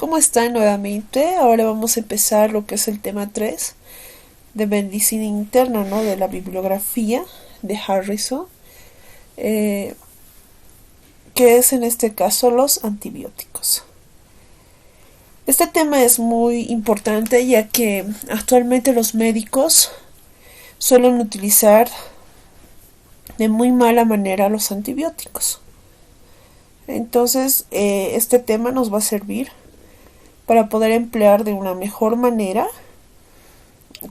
¿Cómo están nuevamente? Ahora vamos a empezar lo que es el tema 3 de medicina interna, ¿no? De la bibliografía de Harrison, eh, que es en este caso los antibióticos. Este tema es muy importante ya que actualmente los médicos suelen utilizar de muy mala manera los antibióticos. Entonces, este tema nos va a servir para poder emplear de una mejor manera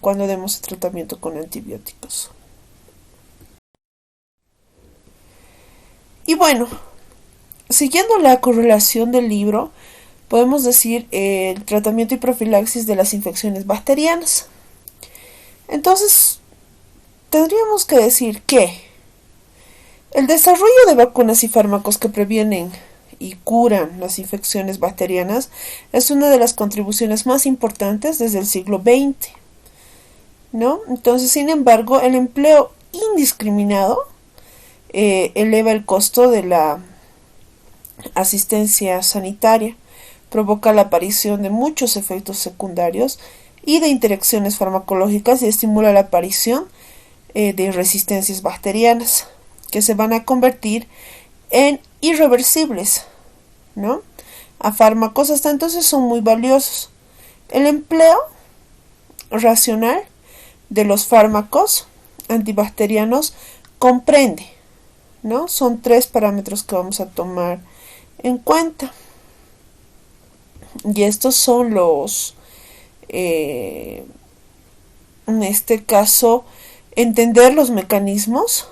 cuando demos el tratamiento con antibióticos. Y bueno, siguiendo la correlación del libro, podemos decir el tratamiento y profilaxis de las infecciones bacterianas. Entonces, tendríamos que decir que el desarrollo de vacunas y fármacos que previenen y curan las infecciones bacterianas es una de las contribuciones más importantes desde el siglo XX, ¿no? Entonces, sin embargo, el empleo indiscriminado eleva el costo de la asistencia sanitaria, provoca la aparición de muchos efectos secundarios y de interacciones farmacológicas y estimula la aparición de resistencias bacterianas que se van a convertir en irreversibles, ¿no? A fármacos hasta entonces son muy valiosos. El empleo racional de los fármacos antibacterianos comprende, ¿no? Son 3 parámetros que vamos a tomar en cuenta. Y estos son los, en este caso, entender los mecanismos,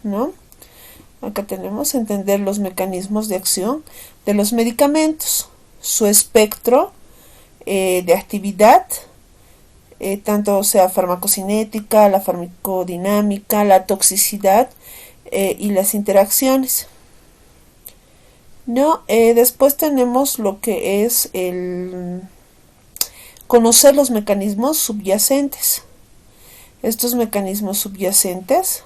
¿no? Acá tenemos entender los mecanismos de acción de los medicamentos, su espectro de actividad, tanto sea farmacocinética, la farmacodinámica, la toxicidad y las interacciones. No, después tenemos lo que es el conocer los mecanismos subyacentes. Estos mecanismos subyacentes,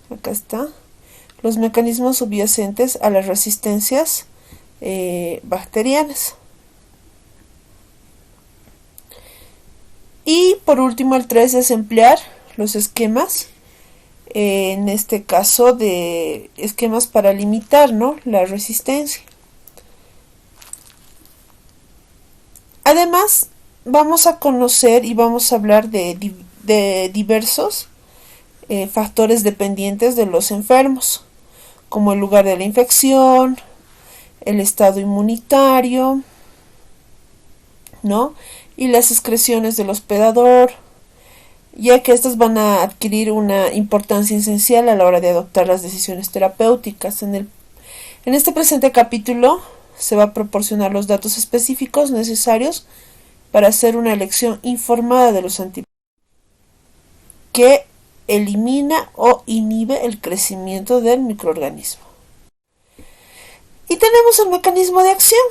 acá está, los mecanismos subyacentes a las resistencias bacterianas. Y por último el 3 es emplear los esquemas, en este caso de esquemas para limitar, ¿no?, la resistencia. Además, vamos a conocer y vamos a hablar de diversos factores dependientes de los enfermos, como el lugar de la infección, el estado inmunitario, ¿no?, y las excreciones del hospedador, ya que estas van a adquirir una importancia esencial a la hora de adoptar las decisiones terapéuticas. En este presente capítulo se va a proporcionar los datos específicos necesarios para hacer una elección informada de los antibióticos que elimina o inhibe el crecimiento del microorganismo. Y tenemos el mecanismo de acción.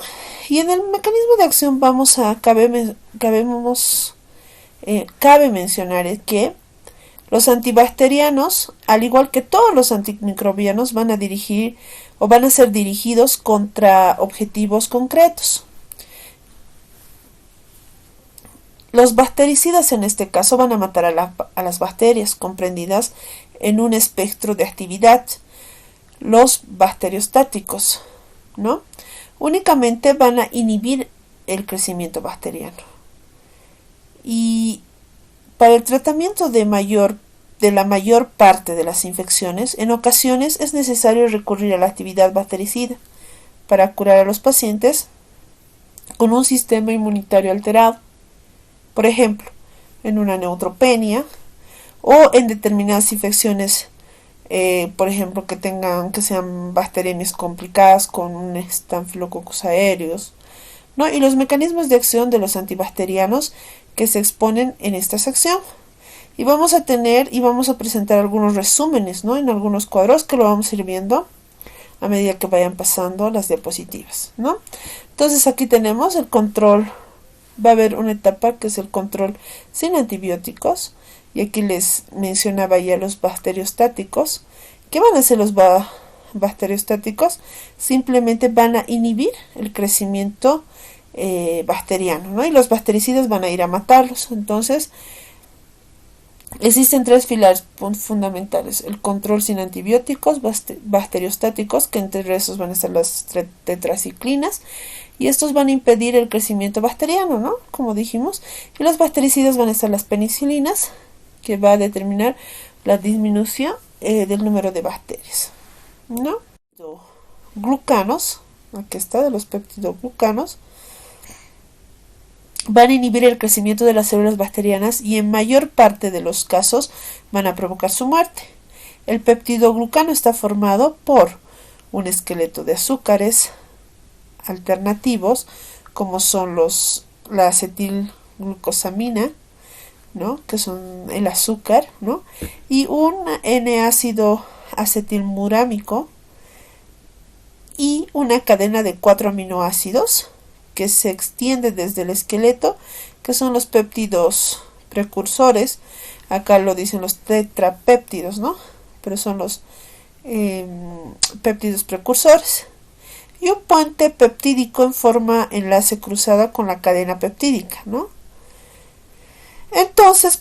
Y en el mecanismo de acción cabe mencionar que los antibacterianos, al igual que todos los antimicrobianos, van a ser dirigidos contra objetivos concretos. Los bactericidas en este caso van a matar a las bacterias comprendidas en un espectro de actividad. Los bacteriostáticos, ¿no?, únicamente van a inhibir el crecimiento bacteriano. Y para el tratamiento de la mayor parte de las infecciones, en ocasiones es necesario recurrir a la actividad bactericida para curar a los pacientes con un sistema inmunitario alterado. Por ejemplo, en una neutropenia o en determinadas infecciones, por ejemplo, que sean bacterias complicadas con un Staphylococcus aureus, ¿no? Y los mecanismos de acción de los antibacterianos que se exponen en esta sección. Y vamos a presentar algunos resúmenes, ¿no?, en algunos cuadros que lo vamos a ir viendo a medida que vayan pasando las diapositivas, ¿no? Entonces aquí tenemos el control. Va a haber una etapa que es el control sin antibióticos. Y aquí les mencionaba ya los bacteriostáticos, que van a ser bacteriostáticos simplemente van a inhibir el crecimiento bacteriano, ¿no? Y los bactericidas van a ir a matarlos. Entonces, existen tres pilares fundamentales: el control sin antibióticos, bacteriostáticos, que entre esos van a estar las tetraciclinas, y estos van a impedir el crecimiento bacteriano, ¿no? Como dijimos. Y los bactericidas van a estar las penicilinas, que va a determinar la disminución del número de bacterias, ¿no? Glucanos, aquí está, de los peptidoglucanos, van a inhibir el crecimiento de las células bacterianas y en mayor parte de los casos van a provocar su muerte. El peptidoglucano está formado por un esqueleto de azúcares alternativos, como son la acetilglucosamina, ¿no? Que son el azúcar, ¿no? Y un N-ácido acetilmurámico y una cadena de 4 aminoácidos que se extiende desde el esqueleto, que son los péptidos precursores. Acá lo dicen los tetrapéptidos, ¿no? Pero son los péptidos precursores. Y un puente peptídico en forma enlace cruzada con la cadena peptídica, ¿no? Entonces,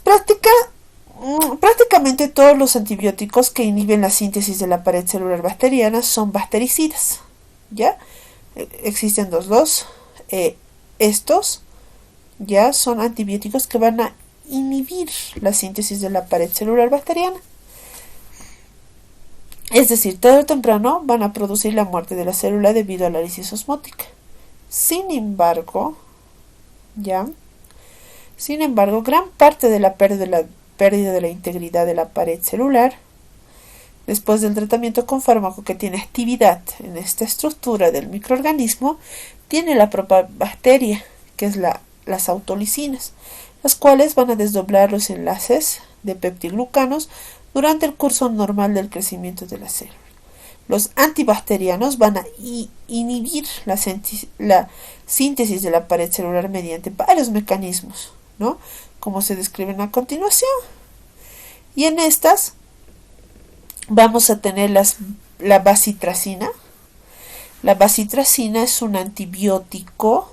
prácticamente todos los antibióticos que inhiben la síntesis de la pared celular bacteriana son bactericidas, ¿ya? Existen dos. Estos ya son antibióticos que van a inhibir la síntesis de la pared celular bacteriana. Es decir, tarde o temprano van a producir la muerte de la célula debido a la lisis osmótica. Sin embargo, gran parte de la pérdida de la integridad de la pared celular, después del tratamiento con fármaco que tiene actividad en esta estructura del microorganismo, tiene la propia bacteria, que es las autolisinas, las cuales van a desdoblar los enlaces de peptidoglucanos durante el curso normal del crecimiento de la célula. Los antibacterianos van a inhibir la síntesis de la pared celular mediante varios mecanismos, ¿no? Como se describen a continuación. Y en estas vamos a tener la bacitracina. La bacitracina es un antibiótico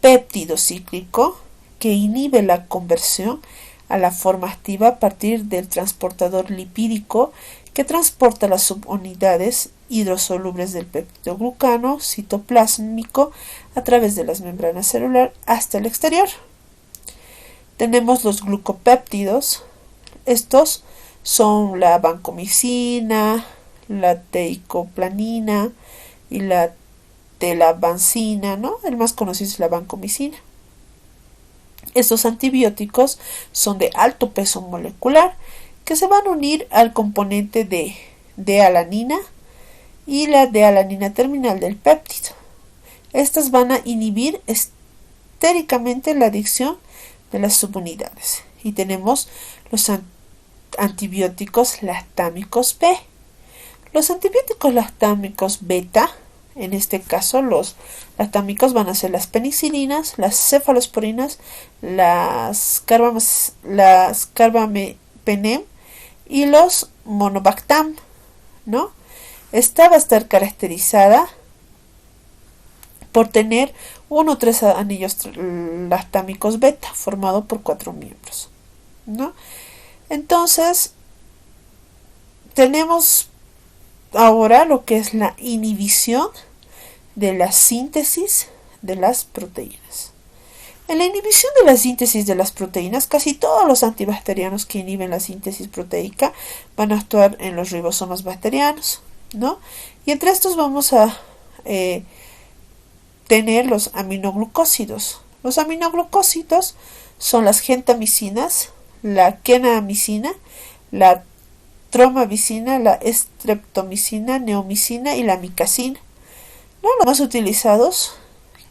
péptido cíclico que inhibe la conversión a la forma activa a partir del transportador lipídico que transporta las subunidades hidrosolubles del peptidoglucano citoplásmico a través de las membranas celulares hasta el exterior. Tenemos los glucopéptidos. Estos son la vancomicina, la teicoplanina y la telavancina, ¿no? El más conocido es la vancomicina. Estos antibióticos son de alto peso molecular que se van a unir al componente de D-alanina y la D-alanina terminal del péptido. Estas van a inhibir estéricamente la adicción de las subunidades. Y tenemos los antibióticos lactámicos B. Los antibióticos lactámicos beta, en este caso los lactámicos van a ser las penicilinas, las cefalosporinas, las carbapenem y los monobactam, ¿no? Esta va a estar caracterizada por tener 1 o 3 anillos lactámicos beta formado por 4 miembros, ¿no? Entonces tenemos ahora lo que es la inhibición de la síntesis de las proteínas. En la inhibición de la síntesis de las proteínas, casi todos los antibacterianos que inhiben la síntesis proteica van a actuar en los ribosomas bacterianos, ¿no? Y entre estos vamos a tener los aminoglucósidos. Los aminoglucósidos son las gentamicinas, la quenamicina, la tromamicina, la streptomicina, neomicina y la micacina, ¿no? Los más utilizados,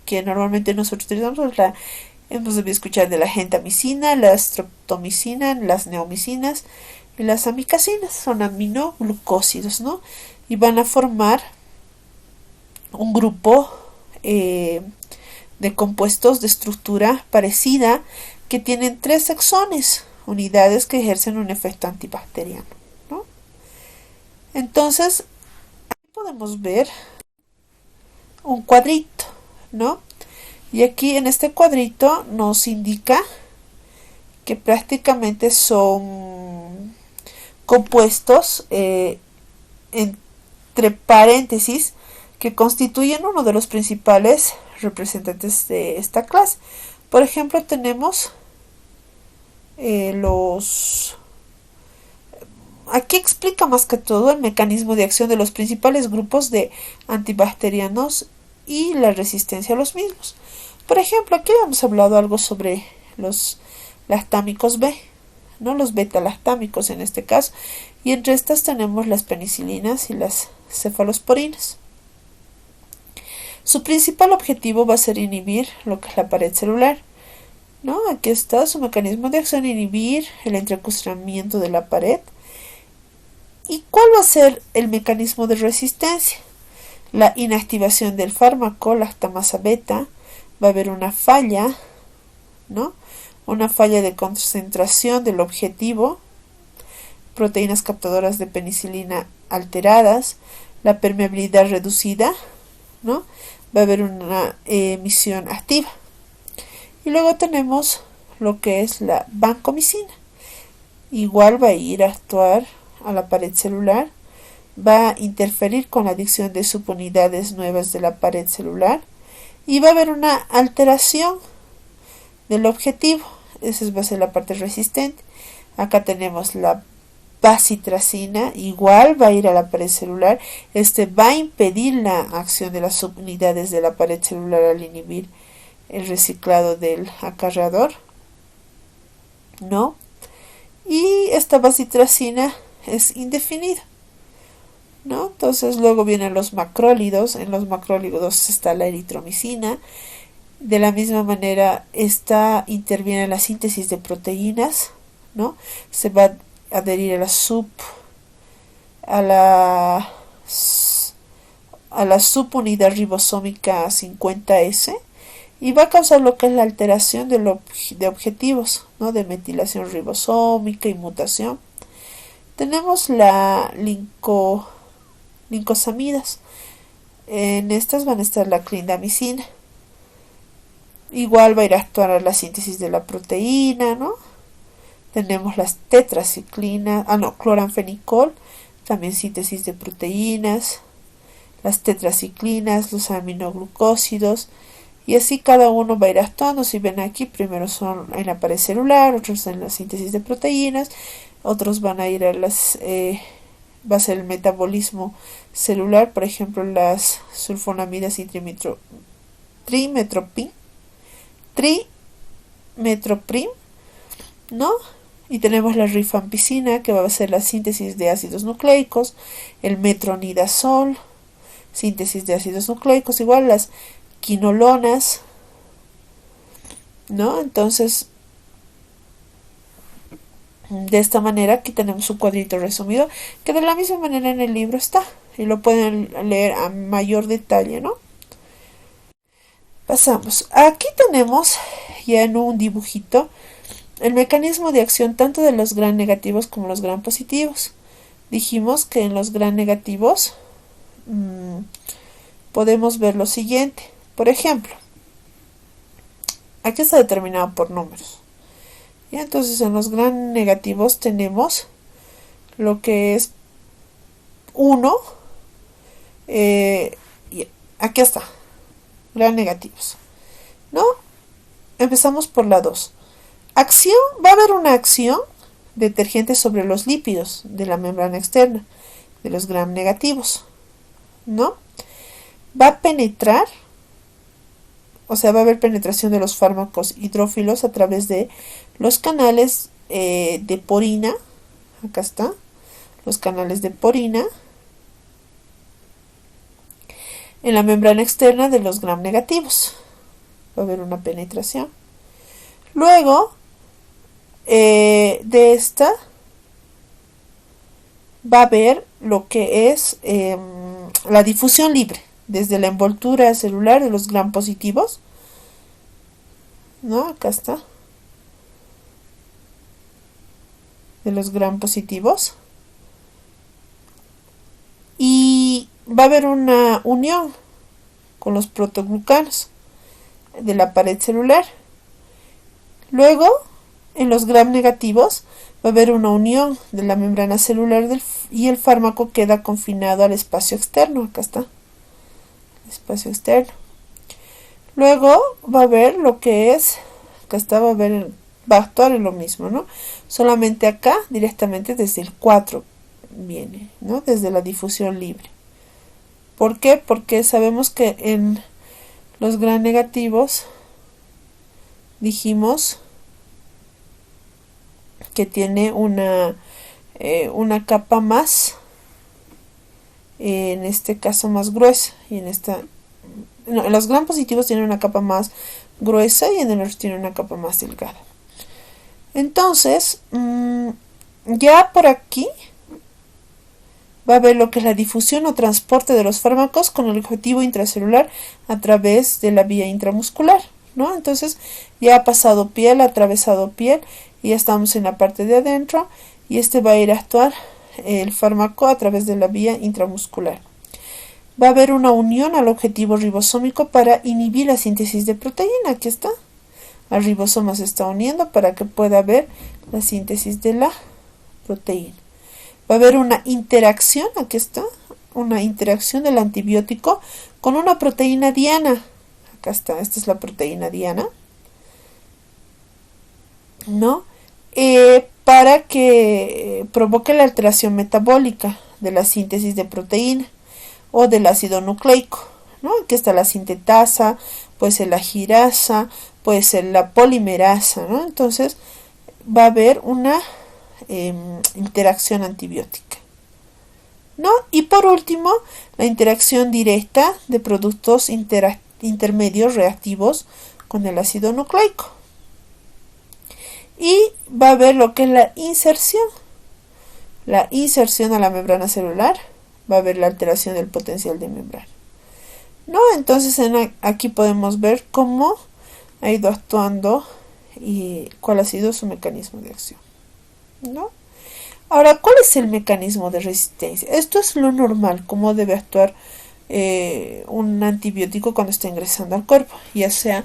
que normalmente nosotros utilizamos, hemos debido escuchar de la gentamicina, la streptomicina, las neomicinas y las amicacinas. Son aminoglucósidos, ¿no? Y van a formar un grupo de compuestos de estructura parecida que tienen 3 exones, unidades que ejercen un efecto antibacteriano, ¿no? Entonces, podemos ver un cuadrito, ¿no? Y aquí en este cuadrito nos indica que prácticamente son compuestos entre paréntesis que constituyen uno de los principales representantes de esta clase. Por ejemplo, tenemos los... Aquí explica más que todo el mecanismo de acción de los principales grupos de antibacterianos y la resistencia a los mismos. Por ejemplo, aquí hemos hablado algo sobre los lactámicos B, ¿no? Los beta-lactámicos en este caso, y entre estas tenemos las penicilinas y las cefalosporinas. Su principal objetivo va a ser inhibir lo que es la pared celular, ¿no? Aquí está su mecanismo de acción: inhibir el entrecruzamiento de la pared. ¿Y cuál va a ser el mecanismo de resistencia? La inactivación del fármaco lactamasa beta. Va a haber una falla, ¿no? Una falla de concentración del objetivo, proteínas captadoras de penicilina alteradas, la permeabilidad reducida, ¿no? Va a haber una emisión activa. Y luego tenemos lo que es la vancomicina. Igual va a ir a actuar a la pared celular, va a interferir con la adición de subunidades nuevas de la pared celular y va a haber una alteración del objetivo. Esa va a ser la parte resistente. Acá tenemos la bacitracina, igual va a ir a la pared celular. Va a impedir la acción de las subunidades de la pared celular al inhibir el reciclado del acarreador, ¿no? Y esta bacitracina es indefinida, ¿no? Entonces luego vienen los macrólidos. En los macrólidos está la eritromicina. De la misma manera, esta interviene en la síntesis de proteínas, ¿no? Se va a adherir a la subunidad ribosómica 50S y va a causar lo que es la alteración de objetivos, ¿no? De metilación ribosómica y mutación. Tenemos la lincosamidas. En estas van a estar la clindamicina. Igual va a ir a actuar a la síntesis de la proteína, ¿no? Tenemos las tetraciclinas, cloranfenicol, también síntesis de proteínas, las tetraciclinas, los aminoglucósidos, y así cada uno va a ir actuando. Si ven aquí, primero son en la pared celular, otros en la síntesis de proteínas, otros van a ir a va a ser el metabolismo celular, por ejemplo las sulfonamidas y trimetoprim, ¿no? Y tenemos la rifampicina, que va a ser la síntesis de ácidos nucleicos, el metronidazol, síntesis de ácidos nucleicos, igual las quinolonas, ¿no? Entonces, de esta manera aquí tenemos un cuadrito resumido que de la misma manera en el libro está y lo pueden leer a mayor detalle, ¿no? Pasamos. Aquí tenemos ya en un dibujito el mecanismo de acción tanto de los gram negativos como los gram positivos. Dijimos que en los gram negativos podemos ver lo siguiente. Por ejemplo, aquí está determinado por números. Y entonces en los gram negativos tenemos lo que es 1. Y aquí está, gram negativos, ¿no? Empezamos por la 2. Acción, va a haber una acción detergente sobre los lípidos de la membrana externa de los gram negativos, ¿no? Va a penetrar, o sea, va a haber penetración de los fármacos hidrófilos a través de los canales de porina. Acá está, los canales de porina en la membrana externa de los gram negativos. Va a haber una penetración. Luego, de esta va a haber lo que es la difusión libre desde la envoltura celular de los gram positivos, ¿no? Acá está, de los gram positivos, y va a haber una unión con los protoglucanos de la pared celular. Luego, en los gram negativos, va a haber una unión de la membrana celular y el fármaco queda confinado al espacio externo. Acá está, el espacio externo. Luego va a haber lo que es, acá está, va a actuar en lo mismo, ¿no? Solamente acá, directamente desde el 4 viene, ¿no? Desde la difusión libre. ¿Por qué? Porque sabemos que en los gram negativos dijimos que tiene una capa más, en este caso más gruesa, y en los gram positivos tienen una capa más gruesa y en el otro tiene una capa más delgada. Entonces, ya por aquí va a haber lo que es la difusión o transporte de los fármacos con el objetivo intracelular a través de la vía intramuscular, ¿no? Entonces ya ha pasado piel, ha atravesado piel y ya estamos en la parte de adentro y va a ir a actuar el fármaco a través de la vía intramuscular. Va a haber una unión al objetivo ribosómico para inhibir la síntesis de proteína. Aquí está. Al ribosoma se está uniendo para que pueda haber la síntesis de la proteína. Va a haber una interacción, aquí está, una interacción del antibiótico con una proteína diana. Acá está, esta es la proteína diana, ¿no? Para que provoque la alteración metabólica de la síntesis de proteína o del ácido nucleico, ¿no? Aquí está la sintetasa, puede ser la girasa, puede ser la polimerasa, ¿no? Entonces va a haber una interacción antibiótica, ¿no? Y por último, la interacción directa de productos intermedios reactivos con el ácido nucleico. Y va a haber lo que es la inserción a la membrana celular, va a haber la alteración del potencial de membrana, ¿no? Entonces aquí podemos ver cómo ha ido actuando y cuál ha sido su mecanismo de acción, ¿no? Ahora, ¿cuál es el mecanismo de resistencia? Esto es lo normal, cómo debe actuar un antibiótico cuando está ingresando al cuerpo, ya sea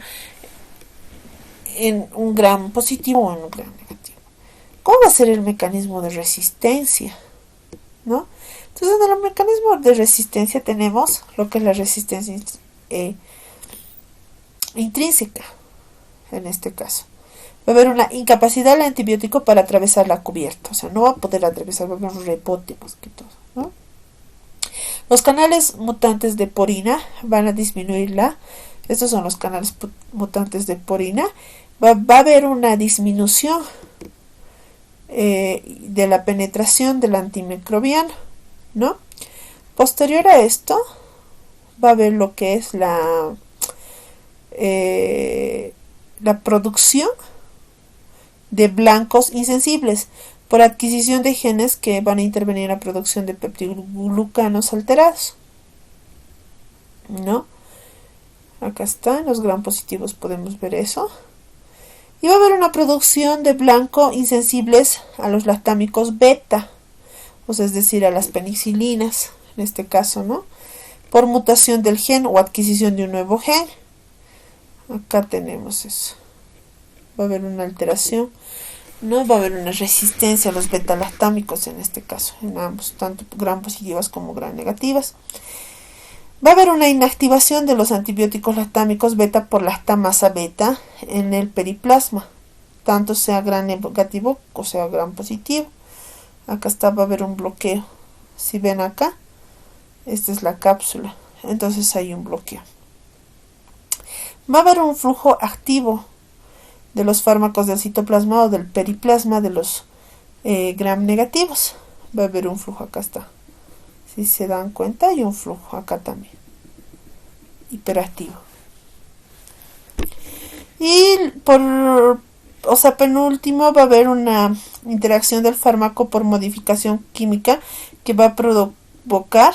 en un gram positivo o en un gram negativo. ¿Cómo va a ser el mecanismo de resistencia? ¿No? Entonces, en el mecanismo de resistencia tenemos lo que es la resistencia intrínseca, en este caso. Va a haber una incapacidad del antibiótico para atravesar la cubierta, o sea, no va a poder atravesar, va a haber un rebote más que todo, ¿no? Los canales mutantes de porina van a disminuir estos son los canales mutantes de porina, va a haber una disminución de la penetración del antimicrobiano, ¿no? Posterior a esto, va a haber lo que es la producción de blancos insensibles por adquisición de genes que van a intervenir en la producción de peptidoglucanos alterados, ¿no? Acá está, en los gram positivos podemos ver eso. Y va a haber una producción de blanco insensibles a los lactámicos beta, o sea, es decir, a las penicilinas, en este caso, ¿no? Por mutación del gen o adquisición de un nuevo gen. Acá tenemos eso. Va a haber una alteración, ¿no? Va a haber una resistencia a los beta-lactámicos en este caso, en ambos, tanto gram positivas como gram negativas. Va a haber una inactivación de los antibióticos lactámicos beta por lactamasa beta en el periplasma, tanto sea gram negativo o sea gram positivo. Acá está, va a haber un bloqueo. Si ven acá, esta es la cápsula, entonces hay un bloqueo. Va a haber un flujo activo de los fármacos del citoplasma o del periplasma de los gram negativos. Va a haber un flujo, acá está. Si se dan cuenta, hay un flujo acá también, hiperactivo. Y penúltimo, va a haber una interacción del fármaco por modificación química que va a provocar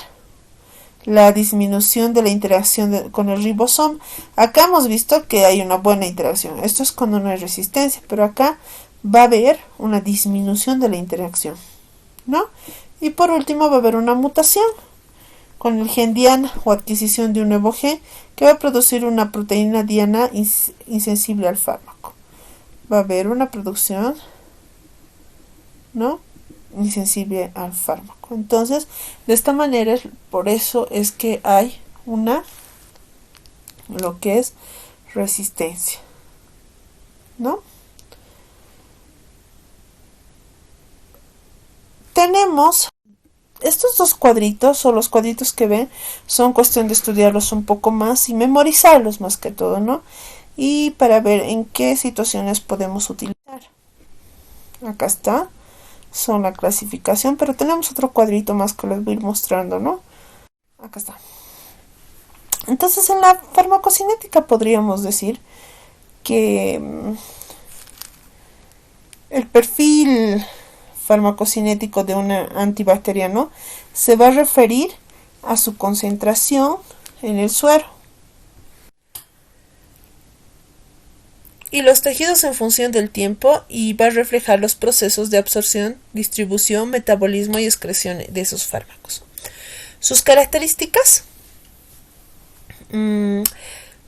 la disminución de la interacción con el ribosoma. Acá hemos visto que hay una buena interacción. Esto es cuando no hay resistencia, pero acá va a haber una disminución de la interacción, ¿no? Y por último va a haber una mutación con el gen diana o adquisición de un nuevo gen que va a producir una proteína diana insensible al fármaco. Va a haber una producción, ¿no?, insensible al fármaco. Entonces, de esta manera, por eso es que hay lo que es resistencia, ¿no? Tenemos estos dos cuadritos, o los cuadritos que ven, son cuestión de estudiarlos un poco más y memorizarlos más que todo, ¿no? Y para ver en qué situaciones podemos utilizar. Acá está, son la clasificación, pero tenemos otro cuadrito más que les voy a ir mostrando, ¿no? Acá está. Entonces, en la farmacocinética podríamos decir que el perfil farmacocinético de un antibacteriano se va a referir a su concentración en el suero y los tejidos en función del tiempo, y va a reflejar los procesos de absorción, distribución, metabolismo y excreción de esos fármacos. Sus características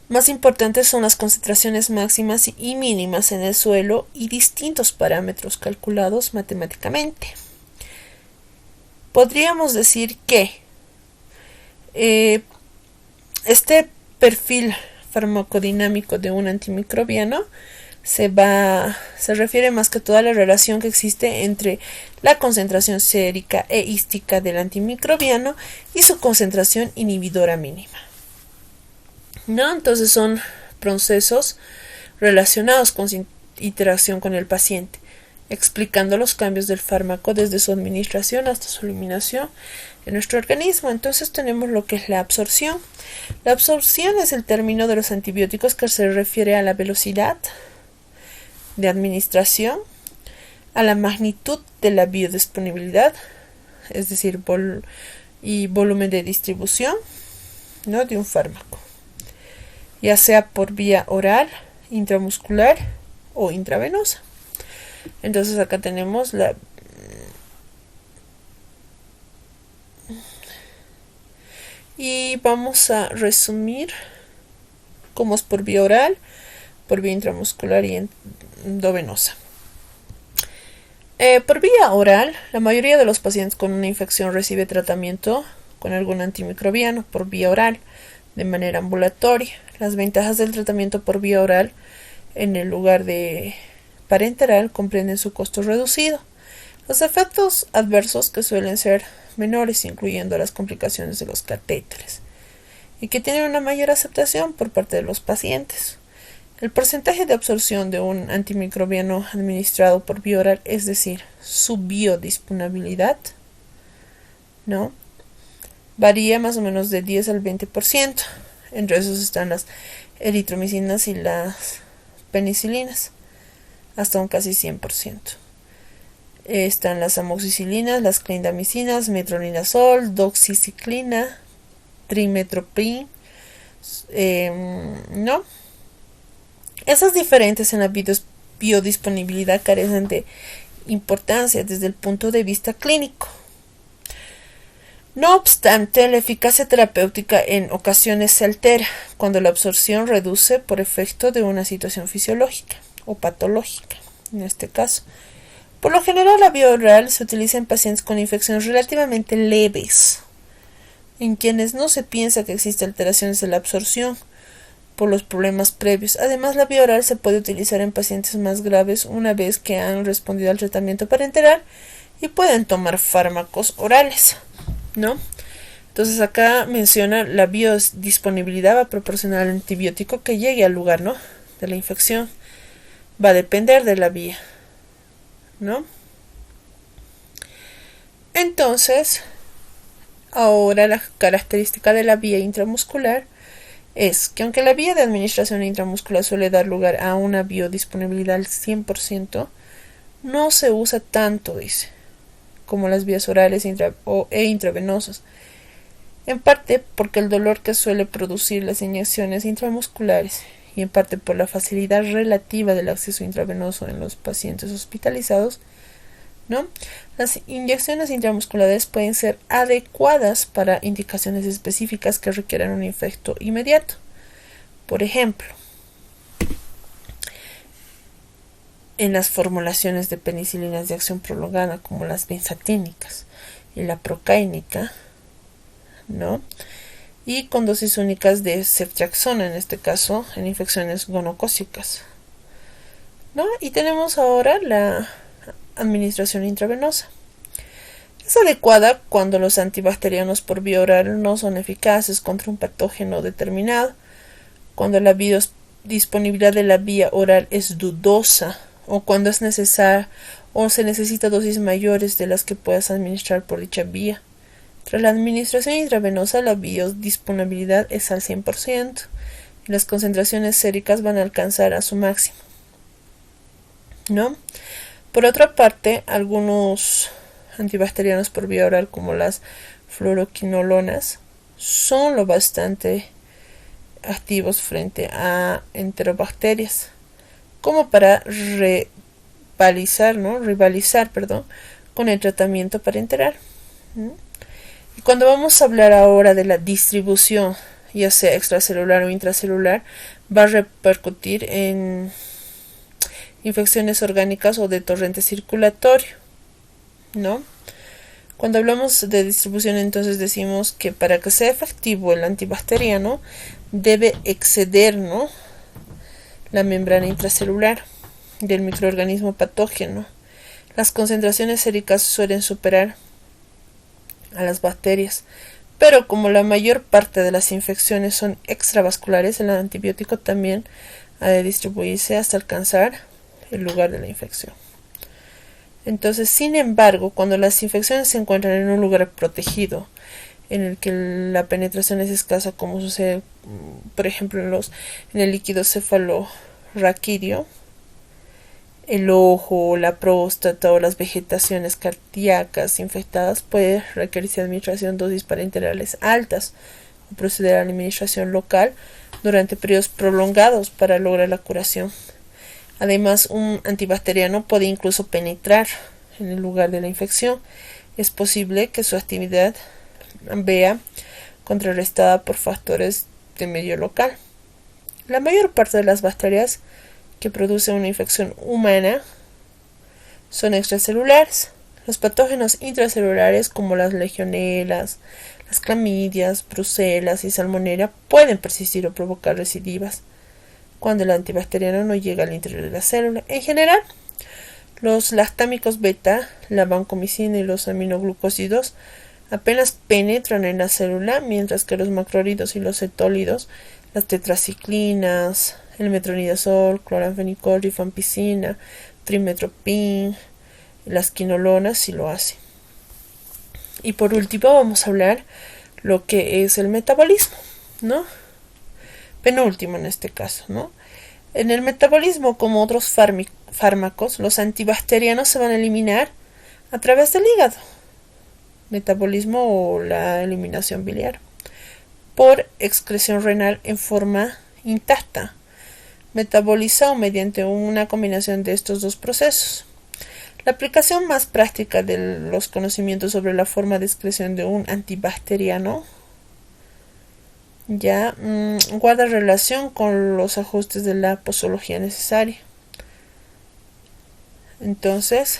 más importantes son las concentraciones máximas y mínimas en el suelo y distintos parámetros calculados matemáticamente. Podríamos decir que este perfil farmacodinámico de un antimicrobiano se refiere más que todo a la relación que existe entre la concentración sérica e hística del antimicrobiano y su concentración inhibidora mínima, ¿no? Entonces son procesos relacionados con su interacción con el paciente, explicando los cambios del fármaco desde su administración hasta su eliminación en nuestro organismo. Entonces tenemos lo que es la absorción. La absorción es el término de los antibióticos que se refiere a la velocidad de administración, a la magnitud de la biodisponibilidad, es decir, y volumen de distribución, ¿no?, de un fármaco, ya sea por vía oral, intramuscular o intravenosa. Entonces acá tenemos y vamos a resumir cómo es por vía oral, por vía intramuscular y endovenosa. Por vía oral, la mayoría de los pacientes con una infección recibe tratamiento con algún antimicrobiano por vía oral de manera ambulatoria. Las ventajas del tratamiento por vía oral en el lugar de parenteral comprenden su costo reducido, los efectos adversos que suelen ser menores, incluyendo las complicaciones de los catéteres, y que tienen una mayor aceptación por parte de los pacientes. El porcentaje de absorción de un antimicrobiano administrado por vía oral, es decir, su biodisponibilidad, ¿no?, varía más o menos de 10 al 20%. Entre esos están las eritromicinas y las penicilinas, hasta un casi 100%. Están las amoxicilinas, las clindamicinas, metronidazol, doxiciclina, trimetoprim, ¿no? Esas diferentes en la biodisponibilidad carecen de importancia desde el punto de vista clínico. No obstante, la eficacia terapéutica en ocasiones se altera cuando la absorción reduce por efecto de una situación fisiológica o patológica, en este caso. Por lo general, la vía oral se utiliza en pacientes con infecciones relativamente leves, en quienes no se piensa que existe alteraciones de la absorción por los problemas previos. Además, la vía oral se puede utilizar en pacientes más graves una vez que han respondido al tratamiento parenteral y pueden tomar fármacos orales, ¿no? Entonces acá menciona la biodisponibilidad va a proporcionar al antibiótico que llegue al lugar, ¿no?, de la infección. Va a depender de la vía, ¿no? Entonces, ahora la característica de la vía intramuscular es que aunque la vía de administración intramuscular suele dar lugar a una biodisponibilidad al 100%, no se usa tanto, dice, como las vías orales e intravenosas, en parte porque el dolor que suele producir las inyecciones intramusculares y en parte por la facilidad relativa del acceso intravenoso en los pacientes hospitalizados ¿no? Las inyecciones intramusculares pueden ser adecuadas para indicaciones específicas que requieran un efecto inmediato. Por ejemplo, en las formulaciones de penicilinas de acción prolongada, como las benzatínicas y la procáinica, ¿no? Y con dosis únicas de ceftriaxona, en este caso, en infecciones gonocócicas, ¿no? Y tenemos ahora la administración intravenosa. Es adecuada cuando los antibacterianos por vía oral no son eficaces contra un patógeno determinado, cuando la disponibilidad de la vía oral es dudosa, o cuando es necesaria o se necesita dosis mayores de las que puedas administrar por dicha vía. Tras la administración intravenosa, la biodisponibilidad es al 100% y las concentraciones séricas van a alcanzar a su máximo, ¿no? Por otra parte, algunos antibacterianos por vía oral, como las fluoroquinolonas, son lo bastante activos frente a enterobacterias, como para rivalizar con el tratamiento parenteral. Y cuando vamos a hablar ahora de la distribución, ya sea extracelular o intracelular, va a repercutir en infecciones orgánicas o de torrente circulatorio, ¿no? Cuando hablamos de distribución, entonces decimos que para que sea efectivo el antibacteriano debe exceder, ¿no?, la membrana intracelular del microorganismo patógeno. Las concentraciones séricas suelen superar a las bacterias, pero como la mayor parte de las infecciones son extravasculares, el antibiótico también ha de distribuirse hasta alcanzar el lugar de la infección. Entonces, sin embargo, cuando las infecciones se encuentran en un lugar protegido, en el que la penetración es escasa, como sucede, por ejemplo, en el líquido cefalorraquídeo, el ojo, la próstata o las vegetaciones cardíacas infectadas, puede requerirse administración dosis parenterales altas o proceder a la administración local durante periodos prolongados para lograr la curación. Además, un antibacteriano puede incluso penetrar en el lugar de la infección. Es posible que su actividad vea contrarrestada por factores de medio local. La mayor parte de las bacterias que producen una infección humana son extracelulares. Los patógenos intracelulares, como las legionelas, las clamidias, brucelas y salmonella, pueden persistir o provocar recidivas cuando el antibacteriano no llega al interior de la célula. En general, los lactámicos beta, la vancomicina y los aminoglucósidos apenas penetran en la célula, mientras que los macrólidos y los cetólidos, las tetraciclinas, el metronidazol, cloranfenicol, rifampicina, trimetoprim, las quinolonas sí lo hacen. Y por último vamos a hablar lo que es el metabolismo, ¿no? Penúltimo en este caso, ¿no? En el metabolismo, como otros fármacos, los antibacterianos se van a eliminar a través del hígado, metabolismo o la eliminación biliar, por excreción renal en forma intacta, metabolizado mediante una combinación de estos dos procesos. La aplicación más práctica de los conocimientos sobre la forma de excreción de un antibacteriano ya guarda relación con los ajustes de la posología necesaria. Entonces,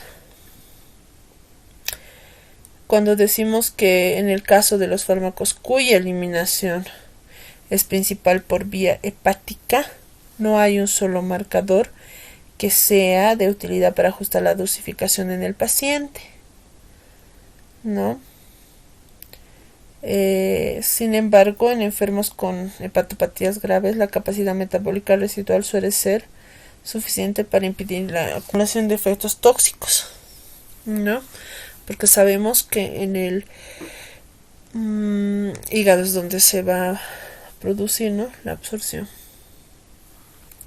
cuando decimos que en el caso de los fármacos cuya eliminación es principal por vía hepática, no hay un solo marcador que sea de utilidad para ajustar la dosificación en el paciente, ¿no? Sin embargo, en enfermos con hepatopatías graves, la capacidad metabólica residual suele ser suficiente para impedir la acumulación de efectos tóxicos, ¿no? Porque sabemos que en el hígado es donde se va a producir, ¿no?, la absorción.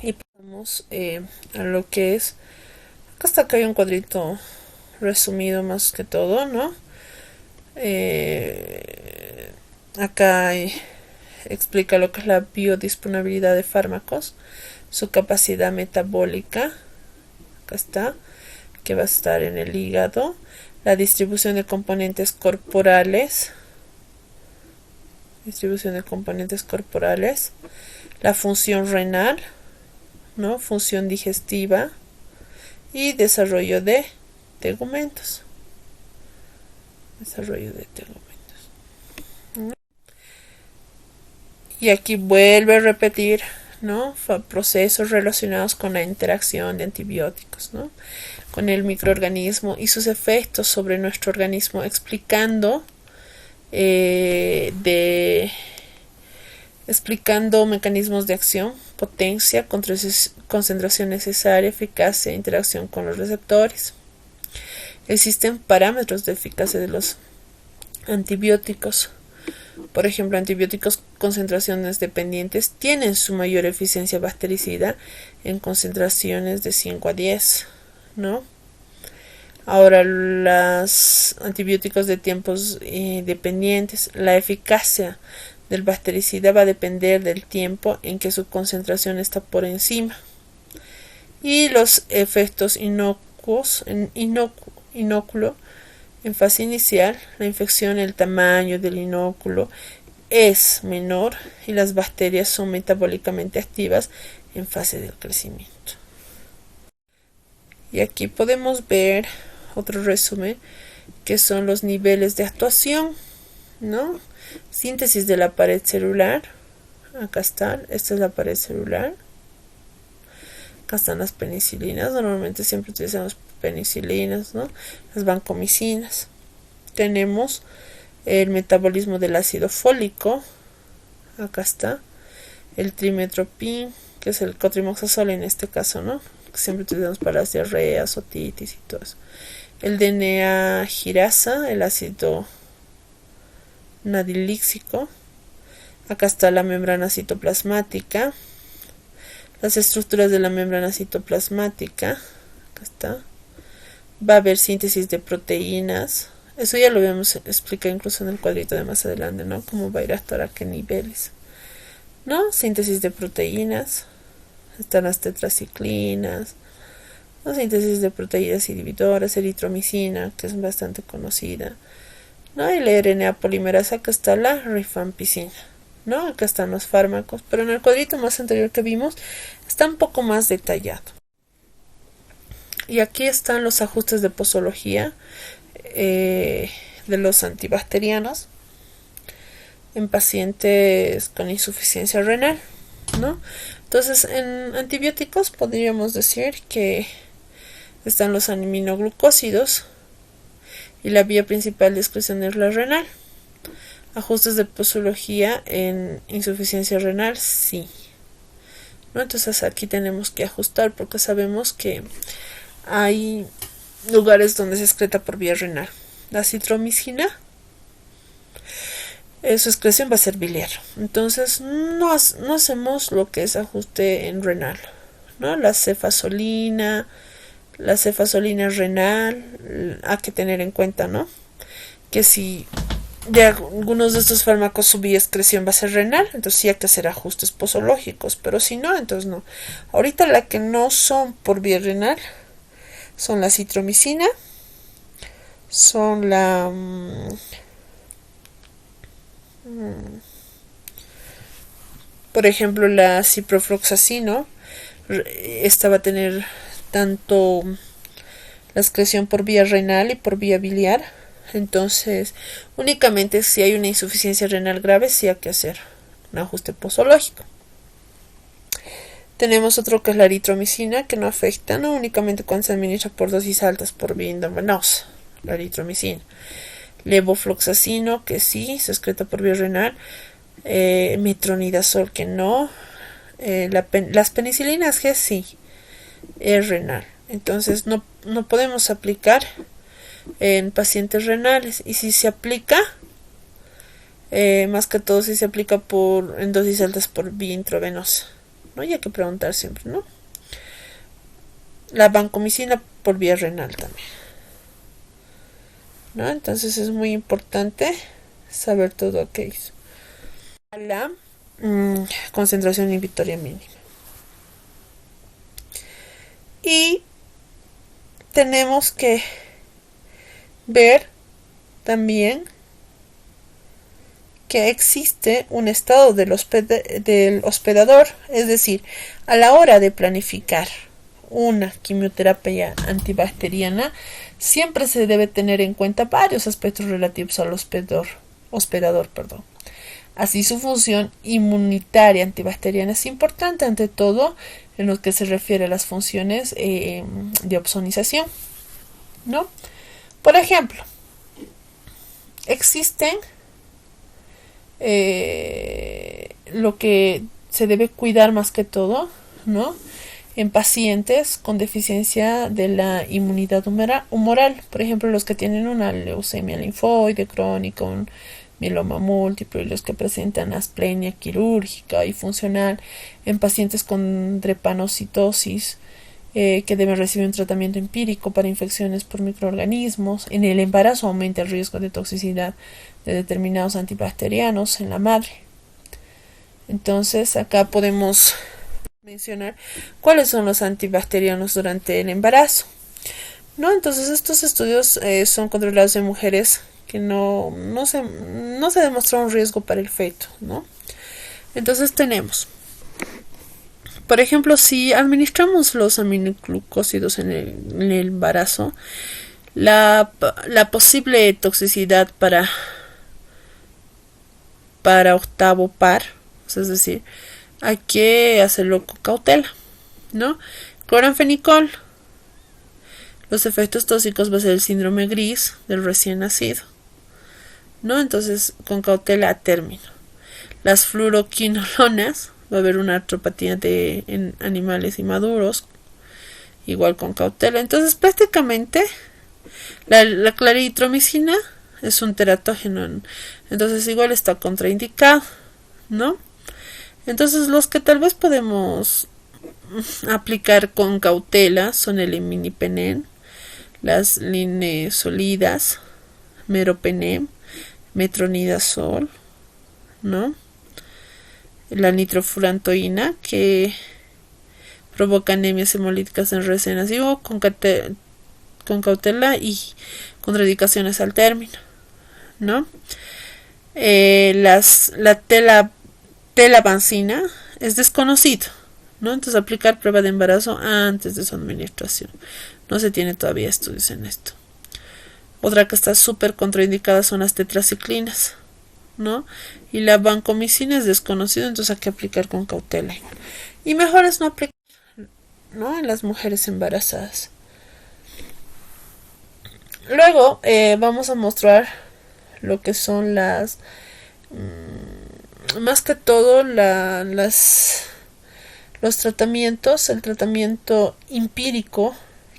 Y pasamos a lo que es, hasta acá hay un cuadrito resumido más que todo, ¿no? Acá explica lo que es la biodisponibilidad de fármacos, su capacidad metabólica, acá está, que va a estar en el hígado, la distribución de componentes corporales, la función renal, ¿no? Función digestiva y desarrollo de tegumentos. Y aquí vuelve a repetir, ¿no? Procesos relacionados con la interacción de antibióticos, ¿no? Con el microorganismo y sus efectos sobre nuestro organismo, explicando mecanismos de acción, potencia, concentración necesaria, eficacia e interacción con los receptores. Existen parámetros de eficacia de los antibióticos. Por ejemplo, antibióticos concentraciones dependientes tienen su mayor eficiencia bactericida en concentraciones de 5 a 10, ¿no? Ahora, los antibióticos de tiempos dependientes, la eficacia del bactericida va a depender del tiempo en que su concentración está por encima. Y los efectos inocuos, inóculo, en fase inicial, la infección, el tamaño del inóculo es menor y las bacterias son metabólicamente activas en fase del crecimiento. Y aquí podemos ver otro resumen que son los niveles de actuación, ¿no? Síntesis de la pared celular. Acá está, esta es la pared celular. Acá están las penicilinas, normalmente siempre utilizamos penicilinas, ¿no? Las vancomicinas. Tenemos el metabolismo del ácido fólico. Acá está el trimetoprim, que es el cotrimoxazol en este caso, ¿no? Que siempre utilizamos para las diarreas, otitis y todo eso. El DNA girasa, el ácido nadilíxico. Acá está la membrana citoplasmática, las estructuras de la membrana citoplasmática. Acá está. Va a haber síntesis de proteínas. Eso ya lo habíamos explicado incluso en el cuadrito de más adelante, ¿no? Cómo va a ir a actuar a qué niveles, ¿no? Síntesis de proteínas. Están las tetraciclinas, la síntesis de proteínas inhibidoras, eritromicina, que es bastante conocida, ¿no? Y la RNA polimerasa, que está la rifampicina, ¿no? Acá están los fármacos, pero en el cuadrito más anterior que vimos está un poco más detallado. Y aquí están los ajustes de posología de los antibacterianos en pacientes con insuficiencia renal, ¿no? Entonces, en antibióticos podríamos decir que están los aminoglucósidos y la vía principal de excreción es la renal. Ajustes de posología en insuficiencia renal, sí, ¿no? Entonces aquí tenemos que ajustar porque sabemos que hay lugares donde se excreta por vía renal. La citromicina, su excreción va a ser biliar. Entonces no hacemos lo que es ajuste en renal, ¿no? La cefasolina renal, hay que tener en cuenta, ¿no? Que si de algunos de estos fármacos su vía excreción va a ser renal, entonces sí hay que hacer ajustes posológicos, pero si no, entonces no. Ahorita la que no son por vía renal son la citromicina, son la por ejemplo la ciprofloxacino. Esta va a tener tanto la excreción por vía renal y por vía biliar. Entonces, únicamente si hay una insuficiencia renal grave, sí hay que hacer un ajuste posológico. Tenemos otro que es la eritromicina, que no afecta, ¿no? Únicamente cuando se administra por dosis altas por vía endovenosa, la eritromicina. Levofloxacino, que sí, se excreta por vía renal. Metronidazol, que no. Las penicilinas G sí, es renal. Entonces no podemos aplicar en pacientes renales. Y si se aplica, más que todo si se aplica en dosis altas por vía intravenosa, ¿no? Y hay que preguntar siempre, ¿no? La vancomicina por vía renal también, ¿no? Entonces es muy importante saber todo aquello. La concentración inhibitoria mínima. Y tenemos que ver también que existe un estado del hospedador, es decir, a la hora de planificar una quimioterapia antibacteriana, siempre se debe tener en cuenta varios aspectos relativos al hospedador. Así, su función inmunitaria antibacteriana es importante, ante todo en lo que se refiere a las funciones de opsonización, ¿no? Por ejemplo, existen lo que se debe cuidar más que todo, ¿no?, en pacientes con deficiencia de la inmunidad humoral, por ejemplo, los que tienen una leucemia linfoide crónica, un mieloma múltiplo, y los que presentan asplenia quirúrgica y funcional, en pacientes con drepanocitosis, que deben recibir un tratamiento empírico para infecciones por microorganismos. En el embarazo aumenta el riesgo de toxicidad de determinados antibacterianos en la madre. Entonces, acá podemos mencionar cuáles son los antibacterianos durante el embarazo, ¿no? Entonces, estos estudios son controlados en mujeres que no se demostró un riesgo para el feto, ¿no? Entonces tenemos, por ejemplo, si administramos los aminoglucósidos en el embarazo, la posible toxicidad para octavo par, es decir, hay que hacerlo con cautela, ¿no? Cloranfenicol. Los efectos tóxicos va a ser el síndrome gris del recién nacido, ¿no? Entonces, con cautela a término. Las fluoroquinolonas, va a haber una artropatía en animales inmaduros, igual con cautela. Entonces, prácticamente, la claritromicina es un teratógeno, entonces igual está contraindicado, ¿no? Entonces, los que tal vez podemos aplicar con cautela son el imipenem, las linesolidas, meropenem, metronidazol, ¿no? La nitrofurantoína, que provoca anemias hemolíticas en recién nacido, con cautela y contraindicaciones al término, ¿no? La telavancina es desconocido, ¿no? Entonces, aplicar prueba de embarazo antes de su administración. No se tiene todavía estudios en esto. Otra que está súper contraindicada son las tetraciclinas, ¿no? Y la vancomicina es desconocida, entonces hay que aplicar con cautela. Y mejor es no aplicar, ¿no?, en las mujeres embarazadas. Luego vamos a mostrar lo que son las más que todo los tratamientos, el tratamiento empírico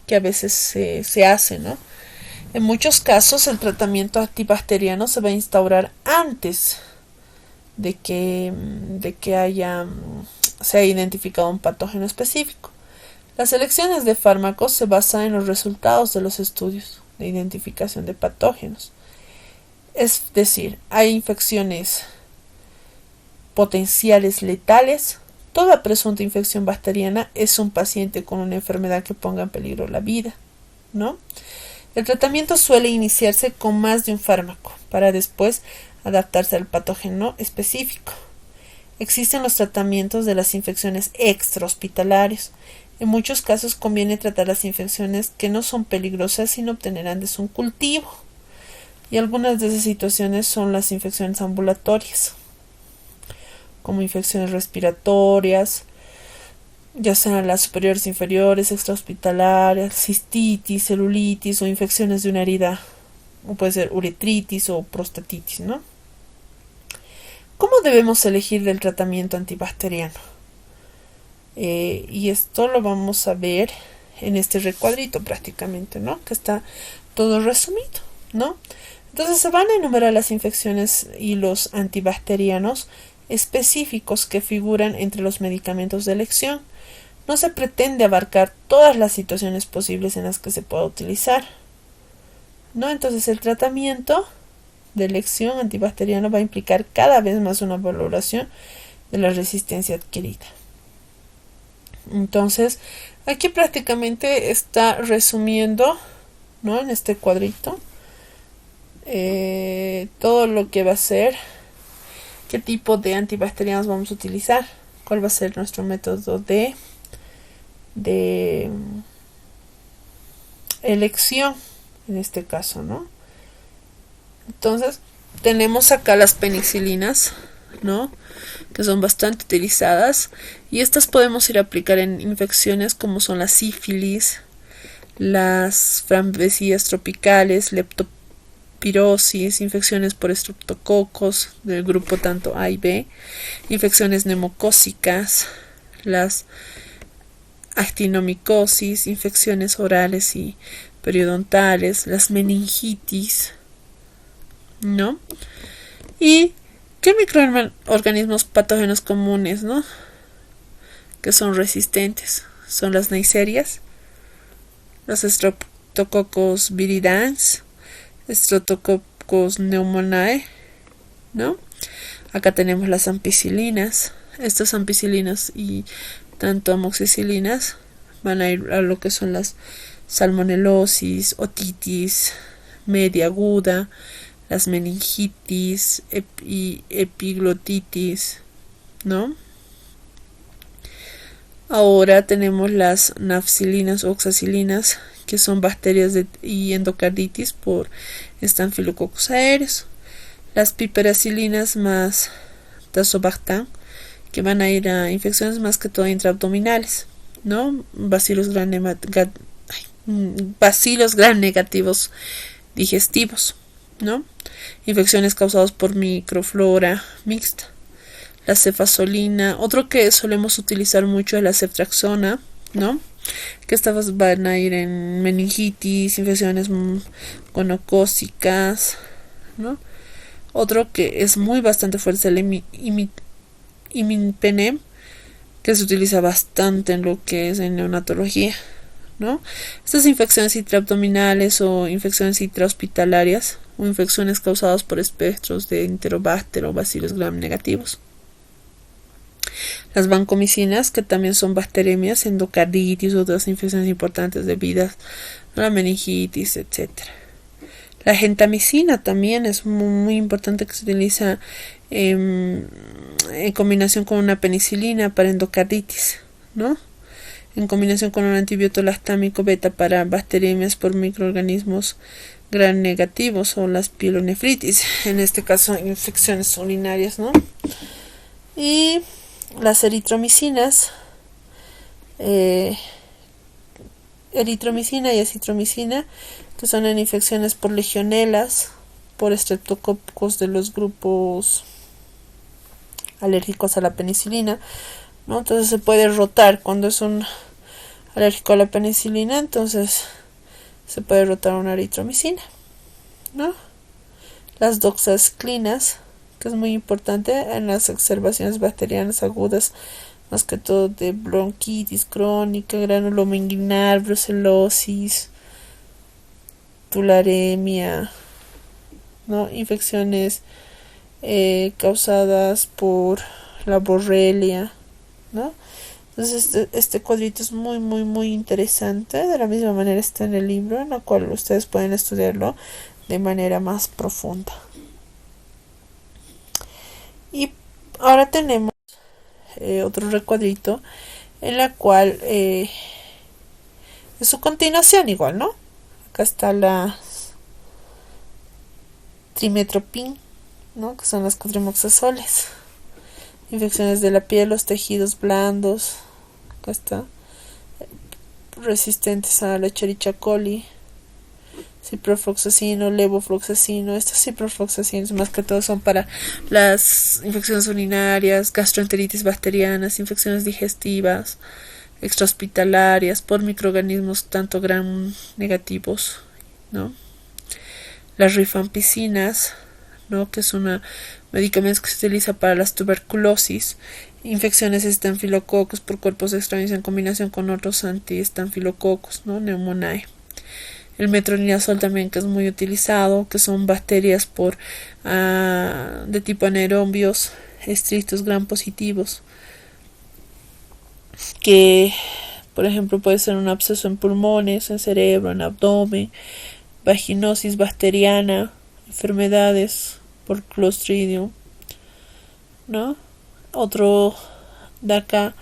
que a veces se hace, ¿no? En muchos casos el tratamiento antibacteriano se va a instaurar antes de que se haya identificado un patógeno específico. Las selecciones de fármacos se basan en los resultados de los estudios de identificación de patógenos. Es decir, hay infecciones potenciales letales. Toda presunta infección bacteriana es un paciente con una enfermedad que ponga en peligro la vida, ¿no? El tratamiento suele iniciarse con más de un fármaco para después adaptarse al patógeno específico. Existen los tratamientos de las infecciones extrahospitalarias. En muchos casos conviene tratar las infecciones que no son peligrosas sin obtener antes un cultivo. Y algunas de esas situaciones son las infecciones ambulatorias, como infecciones respiratorias, ya sean las superiores, inferiores, extrahospitalarias, cistitis, celulitis o infecciones de una herida, o puede ser uretritis o prostatitis, ¿no? ¿Cómo debemos elegir del tratamiento antibacteriano? Y esto lo vamos a ver en este recuadrito prácticamente, ¿no? Que está todo resumido, ¿no? Entonces se van a enumerar las infecciones y los antibacterianos específicos que figuran entre los medicamentos de elección. No se pretende abarcar todas las situaciones posibles en las que se pueda utilizar, ¿no? Entonces el tratamiento de elección antibacteriano va a implicar cada vez más una valoración de la resistencia adquirida, Entonces, aquí prácticamente está resumiendo, ¿no? En este cuadrito, todo lo que va a ser, qué tipo de antibacterianos vamos a utilizar, cuál va a ser nuestro método de elección, en este caso, ¿no? Entonces, tenemos acá las penicilinas, ¿no? Que son bastante utilizadas, y estas podemos ir a aplicar en infecciones como son la sífilis, las frambesillas tropicales, leptospirosis, infecciones por estreptococos del grupo tanto A y B, infecciones neumocócicas, las actinomicosis, infecciones orales y periodontales, las meningitis, ¿no? Y ¿qué microorganismos patógenos comunes, ¿no? Que son resistentes? Son las neiserias, los Streptococcus viridans, Streptococcus pneumoniae, ¿no? Acá tenemos las ampicilinas. Estas ampicilinas y tanto amoxicilinas van a ir a lo que son las salmonelosis, otitis media aguda, las meningitis y epiglotitis, ¿no? Ahora tenemos las nafcilinas o oxacilinas, que son bacterias y endocarditis por Staphylococcus aureus. Las piperacilinas más tazobactam, que van a ir a infecciones más que todo intraabdominales, ¿no? Bacilos gram negativos digestivos, ¿no? Infecciones causadas por microflora mixta. La cefazolina, otro que solemos utilizar mucho es la ceftriaxona, ¿no? Que estas van a ir en meningitis, infecciones gonocócicas, ¿no? Otro que es bastante fuerte es el imipenem, que se utiliza bastante en lo que es en neonatología, ¿no? Estas infecciones intraabdominales o infecciones intrahospitalarias o infecciones causadas por espectros de Enterobacter o bacilos gram negativos. Las vancomicinas, que también son bacteremias, endocarditis o otras infecciones importantes debidas a la meningitis, etc. La gentamicina también es muy importante, que se utiliza en combinación con una penicilina para endocarditis, ¿no? En combinación con un antibiótico lactámico beta para bacteremias por microorganismos gram negativos o las pielonefritis, en este caso infecciones urinarias, ¿no? Y las eritromicinas, eritromicina y acitromicina, que son en infecciones por legionelas, por estreptococos de los grupos alérgicos a la penicilina, ¿no? Entonces se puede rotar cuando es un alérgico a la penicilina, entonces se puede rotar una eritromicina, ¿no? Las doxasclinas, que es muy importante en las exacerbaciones bacterianas agudas, más que todo de bronquitis crónica, gránulo inguinal, brucelosis, tularemia, ¿no? Infecciones causadas por la borrelia, ¿no? Entonces este cuadrito es muy interesante. De la misma manera está en el libro, en la cual ustedes pueden estudiarlo de manera más profunda. Y ahora tenemos otro recuadrito en la cual es su continuación igual, ¿no? Acá está la trimetoprim, ¿no? Que son las cotrimoxazoles. Infecciones de la piel, los tejidos blandos. Acá está. Resistentes a la Escherichia coli. Ciprofloxacino, levofloxacino. Estos ciprofloxacinos más que todo son para las infecciones urinarias, gastroenteritis bacterianas, infecciones digestivas, extrahospitalarias, por microorganismos tanto gram negativos, ¿no? Las rifampicinas, ¿no? Que es un medicamento que se utiliza para las tuberculosis, infecciones estanfilococos por cuerpos extraños en combinación con otros antiestanfilococos, ¿no? Pneumoniae. El metronidazol también, que es muy utilizado, que son bacterias de tipo anaerobios estrictos gram positivos, que, por ejemplo, puede ser un absceso en pulmones, en cerebro, en abdomen, vaginosis bacteriana, enfermedades por Clostridium, ¿no? Otro de acá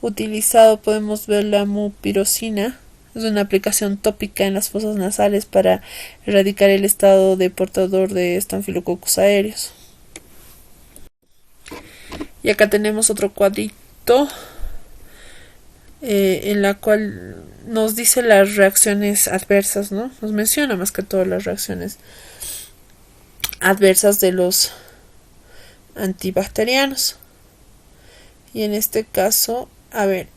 utilizado podemos ver la mupirocina. Es una aplicación tópica en las fosas nasales para erradicar el estado de portador de Staphylococcus aureus. Y acá tenemos otro cuadrito en la cual nos dice las reacciones adversas, ¿no? Nos menciona más que todo las reacciones adversas de los antibacterianos. Y en este caso, a ver,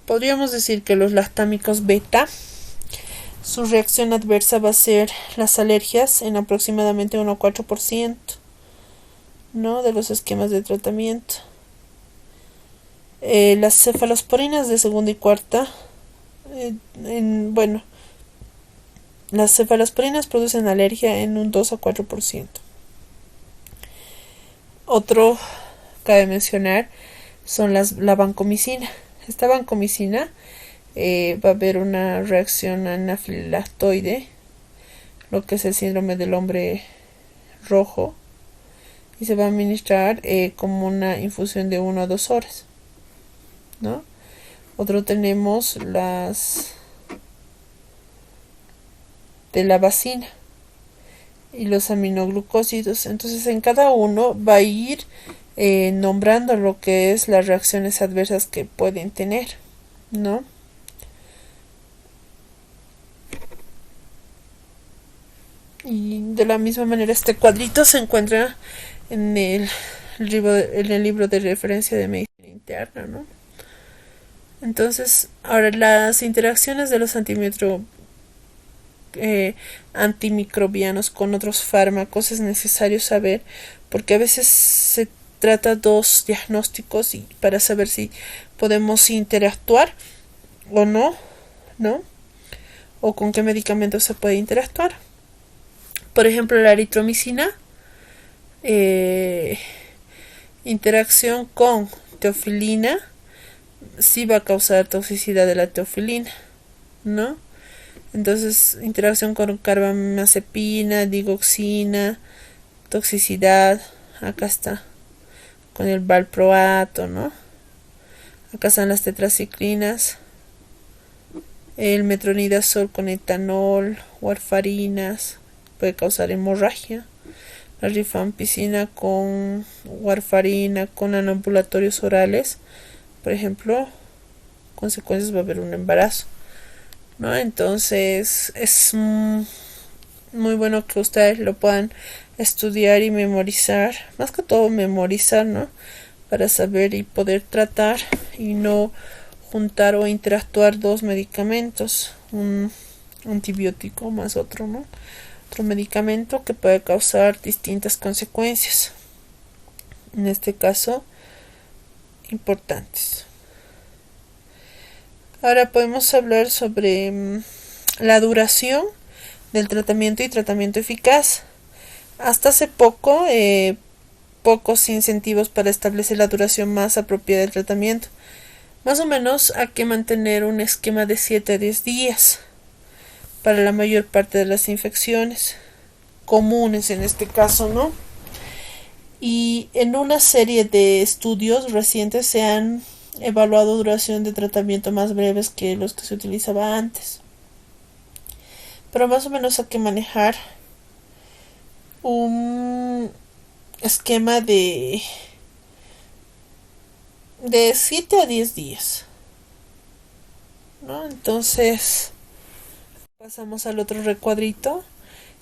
podríamos decir que los lactámicos beta, su reacción adversa va a ser las alergias en aproximadamente 1 a 4%, ¿no? De los esquemas de tratamiento. Las cefalosporinas de segunda y cuarta, las cefalosporinas producen alergia en un 2 a 4%. Otro, cabe mencionar, son la vancomicina. Esta vancomicina va a haber una reacción anafilactoide, lo que es el síndrome del hombre rojo, y se va a administrar como una infusión de 1 a 2 horas, ¿no? Otro tenemos las de la bacina y los aminoglucósidos. Entonces en cada uno va a ir nombrando lo que es las reacciones adversas que pueden tener, ¿no? Y de la misma manera este cuadrito se encuentra en el libro de referencia de medicina interna, ¿no? Entonces, ahora las interacciones de los antimicrobianos con otros fármacos es necesario saber, porque a veces se trata dos diagnósticos y para saber si podemos interactuar o no, ¿no? O con qué medicamentos se puede interactuar. Por ejemplo, la eritromicina, interacción con teofilina, sí va a causar toxicidad de la teofilina, ¿no? Entonces, interacción con carbamazepina, digoxina, toxicidad, acá está, con el valproato, ¿no? Acá están las tetraciclinas, el metronidazol con etanol, warfarinas, puede causar hemorragia, la rifampicina con warfarina, con anovulatorios orales, por ejemplo, consecuencias va a haber un embarazo, ¿no? Entonces es muy bueno que ustedes lo puedan estudiar y memorizar, más que todo memorizar, ¿no? Para saber y poder tratar y no juntar o interactuar dos medicamentos, un antibiótico más otro, ¿no? Otro medicamento que puede causar distintas consecuencias, en este caso importantes. Ahora podemos hablar sobre la duración del tratamiento y tratamiento eficaz. Hasta hace poco, pocos incentivos para establecer la duración más apropiada del tratamiento. Más o menos hay que mantener un esquema de 7 a 10 días para la mayor parte de las infecciones comunes en este caso, ¿no? Y en una serie de estudios recientes se han evaluado duración de tratamiento más breves que los que se utilizaba antes. Pero más o menos hay que manejar un esquema de 7 a 10 días, ¿no? Entonces pasamos al otro recuadrito,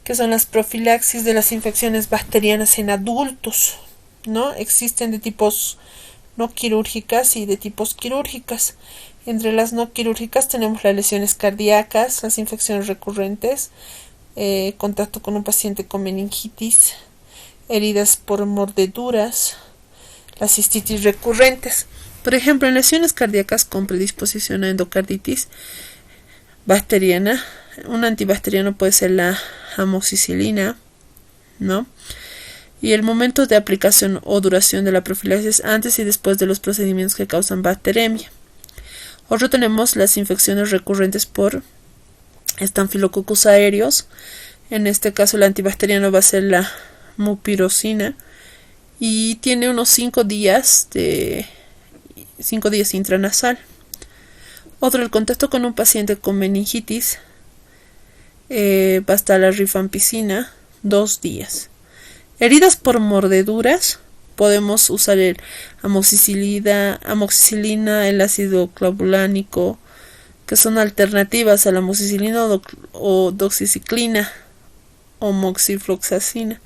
que son las profilaxis de las infecciones bacterianas en adultos, ¿no? Existen de tipos no quirúrgicas y de tipos quirúrgicas. Entre las no quirúrgicas tenemos las lesiones cardíacas, las infecciones recurrentes, contacto con un paciente con meningitis, heridas por mordeduras, las cistitis recurrentes. Por ejemplo, en lesiones cardíacas con predisposición a endocarditis bacteriana, un antibacteriano puede ser la amoxicilina, ¿no? Y el momento de aplicación o duración de la profilaxis antes y después de los procedimientos que causan bacteremia. Otro tenemos las infecciones recurrentes por Staphylococcus aureus. En este caso el antibacteriano va a ser la mupirocina y tiene unos 5 días intranasal. Otro, el contacto con un paciente con meningitis, va a estar la rifampicina, 2 días. Heridas por mordeduras, podemos usar el amoxicilina, el ácido clavulánico, que son alternativas a la amoxicilina o doxiciclina o moxifloxacina.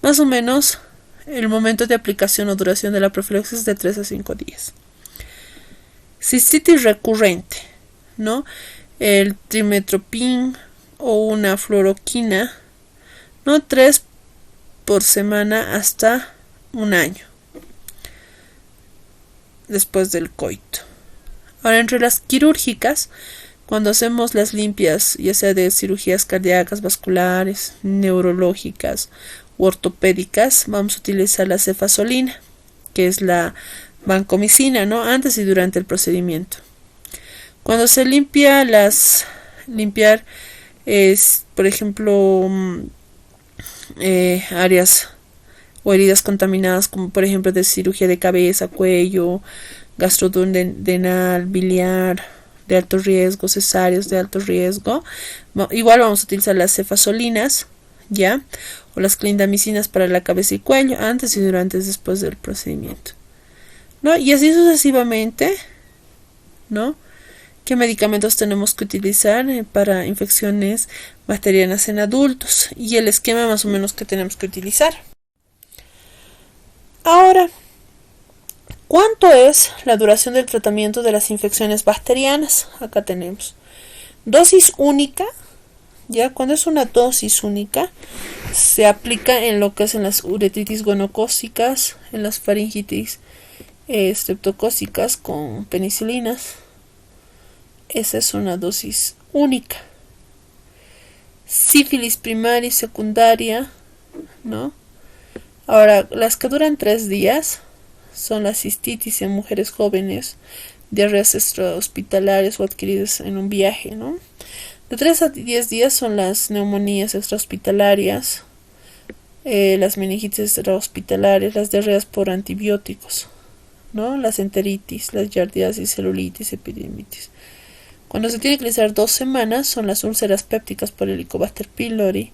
Más o menos el momento de aplicación o duración de la profilaxis de 3 a 5 días. Cistitis recurrente, ¿no? El trimetoprim o una fluoroquina, ¿no? 3 por semana hasta un año después del coito. Ahora, entre las quirúrgicas, cuando hacemos las limpias, ya sea de cirugías cardíacas, vasculares, neurológicas u ortopédicas, vamos a utilizar la cefazolina, que es la vancomicina, ¿no? Antes y durante el procedimiento. Cuando se limpiar es, por ejemplo, áreas o heridas contaminadas, como por ejemplo de cirugía de cabeza, cuello, gastroduodenal, biliar, de alto riesgo, cesáreos de alto riesgo. Igual vamos a utilizar las cefazolinas, ¿ya? O las clindamicinas para la cabeza y cuello, antes y durante y después del procedimiento, ¿no? Y así sucesivamente, ¿no? ¿Qué medicamentos tenemos que utilizar para infecciones bacterianas en adultos? Y el esquema más o menos que tenemos que utilizar. Ahora, ¿cuánto es la duración del tratamiento de las infecciones bacterianas? Acá tenemos dosis única. Ya cuando es una dosis única, se aplica en lo que es en las uretritis gonocócicas, en las faringitis streptocócicas con penicilinas. Esa es una dosis única. Sífilis primaria y secundaria, ¿no? Ahora, las que duran 3 días son la cistitis en mujeres jóvenes, diarreas extrahospitalarias o adquiridas en un viaje, ¿no? De 3 a 10 días son las neumonías extrahospitalarias, las meningitis extrahospitalarias, las diarreas por antibióticos, ¿no? Las enteritis, las yardiasis, celulitis, epididimitis. Cuando se tiene que realizar 2 semanas son las úlceras pépticas por Helicobacter pylori,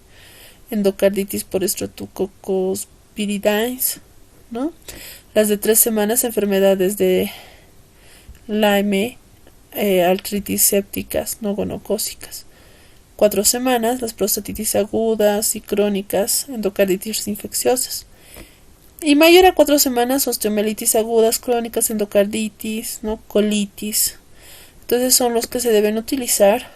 endocarditis por Streptococcus viridis, ¿no? Las de 3 semanas, enfermedades de Lyme, artritis sépticas no gonocócicas. 4 semanas, las prostatitis agudas y crónicas, endocarditis infecciosas. Y mayor a 4 semanas, osteomielitis agudas, crónicas, endocarditis, ¿no? Colitis. Entonces son los que se deben utilizar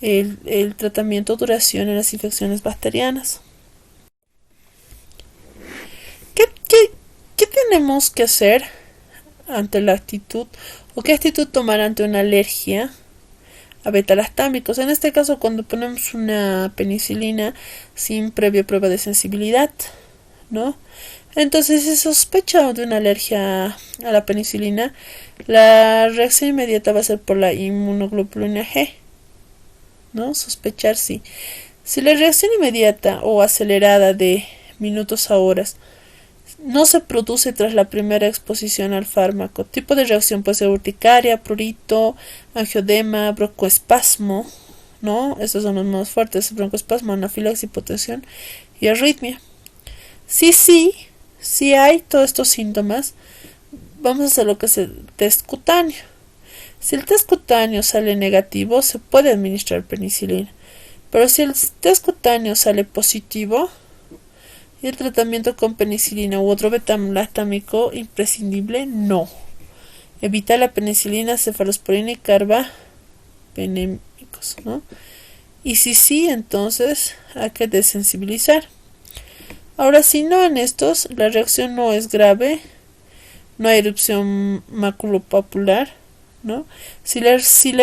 el tratamiento duración en las infecciones bacterianas. ¿Qué tenemos que hacer ante la actitud o qué actitud tomar ante una alergia a beta-lactámicos? En este caso, cuando ponemos una penicilina sin previa prueba de sensibilidad, ¿no? Entonces, si se sospecha de una alergia a la penicilina, la reacción inmediata va a ser por la inmunoglobulina G, ¿no? Sospechar sí. Si la reacción inmediata o acelerada de minutos a horas no se produce tras la primera exposición al fármaco, tipo de reacción puede ser urticaria, prurito, angioedema, broncoespasmo, ¿no? Estos son los más fuertes: broncoespasmo, anafilaxis, hipotensión y arritmia. Si hay todos estos síntomas, vamos a hacer lo que es el test cutáneo. Si el test cutáneo sale negativo, se puede administrar penicilina. Pero si el test cutáneo sale positivo, y el tratamiento con penicilina u otro beta-lactámico imprescindible, no. Evita la penicilina, cefalosporina y carbapenémicos, ¿no? Y si sí, entonces hay que desensibilizar. Ahora, si no en estos, la reacción no es grave, no hay erupción maculopapular, ¿no? Si la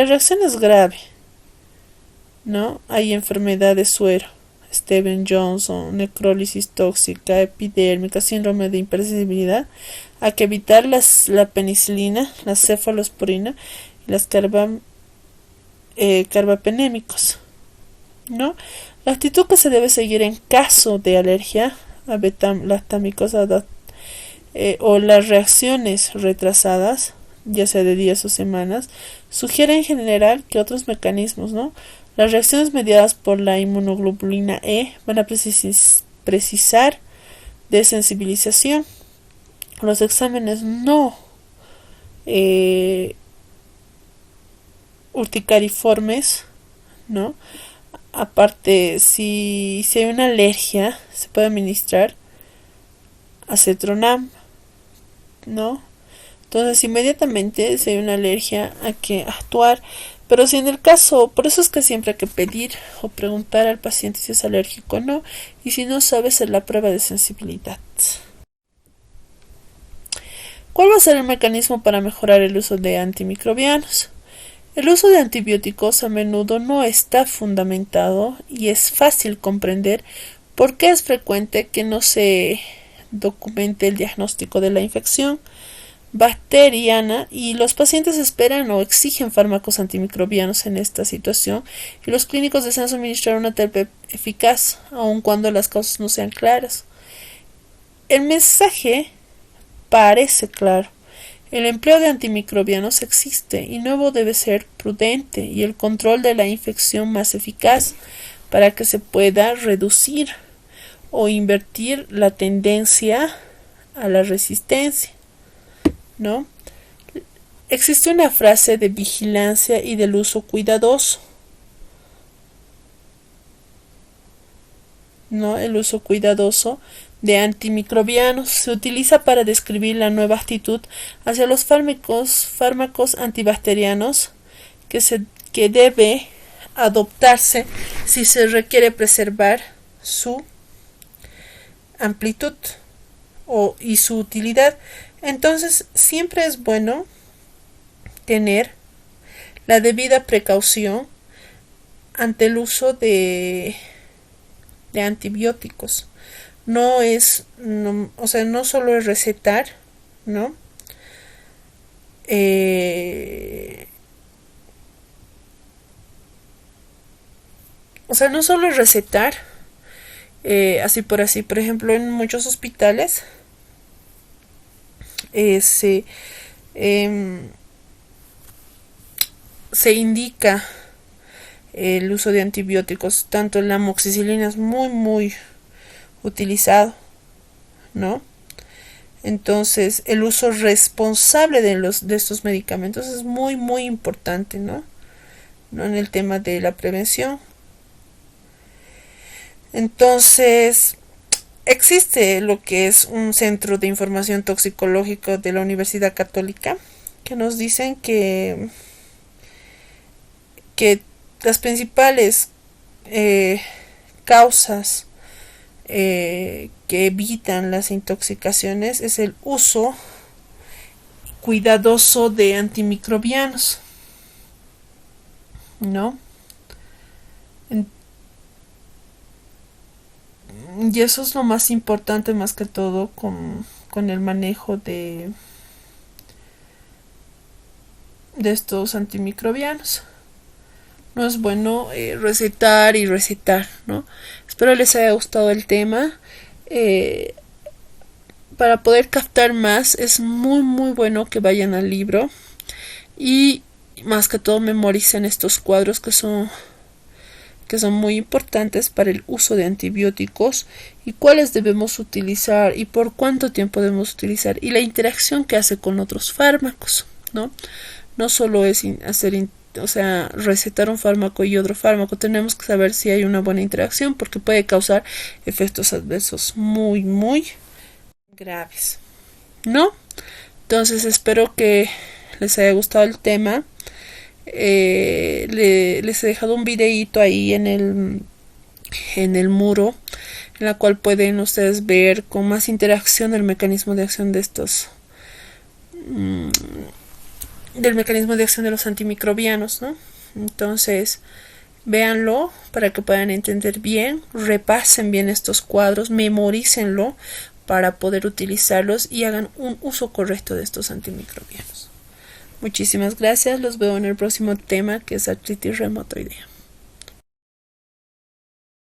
reacción es grave, ¿no? Hay enfermedad de suero, Steven Johnson, necrólisis tóxica, epidérmica, síndrome de hipersensibilidad, hay que evitar la penicilina, la cefalosporina y las carbapenémicos, ¿no? La actitud que se debe seguir en caso de alergia a beta-lactámicos o las reacciones retrasadas, ya sea de días o semanas, sugiere en general que otros mecanismos, ¿no? Las reacciones mediadas por la inmunoglobulina E van a precisar de sensibilización. Los exámenes no urticariformes, ¿no? Aparte, si hay una alergia, se puede administrar acetronam, ¿no? Entonces, inmediatamente, si hay una alergia, hay que actuar. Pero si en el caso, por eso es que siempre hay que pedir o preguntar al paciente si es alérgico o no, y si no sabe hacer la prueba de sensibilidad. ¿Cuál va a ser el mecanismo para mejorar el uso de antimicrobianos? El uso de antibióticos a menudo no está fundamentado y es fácil comprender por qué es frecuente que no se documente el diagnóstico de la infección bacteriana y los pacientes esperan o exigen fármacos antimicrobianos en esta situación y los clínicos desean suministrar una terapia eficaz aun cuando las causas no sean claras. El mensaje parece claro. El empleo de antimicrobianos existe y nuevo debe ser prudente y el control de la infección más eficaz para que se pueda reducir o invertir la tendencia a la resistencia, ¿no? Existe una frase de vigilancia y del uso cuidadoso, ¿no? El uso cuidadoso de antimicrobianos se utiliza para describir la nueva actitud hacia los fármacos antibacterianos que debe adoptarse si se requiere preservar su amplitud y su utilidad. Entonces, siempre es bueno tener la debida precaución ante el uso de antibióticos. No solo es recetar, ¿no? No solo es recetar, así por así. Por ejemplo, en muchos hospitales se indica el uso de antibióticos. Tanto la amoxicilina es muy utilizado, ¿no? Entonces, el uso responsable de estos medicamentos es muy importante, ¿no? En el tema de la prevención. Entonces, existe lo que es un centro de información toxicológica de la Universidad Católica que nos dicen que las principales causas que evitan las intoxicaciones es el uso cuidadoso de antimicrobianos, ¿no? Y eso es lo más importante, más que todo con el manejo de estos antimicrobianos. No es bueno recetar y recetar, ¿no? Espero les haya gustado el tema. Para poder captar más es muy bueno que vayan al libro y más que todo memoricen estos cuadros que son muy importantes para el uso de antibióticos y cuáles debemos utilizar y por cuánto tiempo debemos utilizar y la interacción que hace con otros fármacos, ¿no? No solo es recetar un fármaco y otro fármaco, tenemos que saber si hay una buena interacción porque puede causar efectos adversos muy graves, ¿no? Entonces espero que les haya gustado el tema. Les he dejado un videíto ahí en el muro, en la cual pueden ustedes ver con más interacción el mecanismo de acción de estos del mecanismo de acción de los antimicrobianos, ¿no? Entonces Véanlo para que puedan entender bien, repasen bien estos cuadros, memorícenlo para poder utilizarlos y hagan un uso correcto de estos antimicrobianos. Muchísimas gracias, los veo en el próximo tema, que es artritis reumatoidea.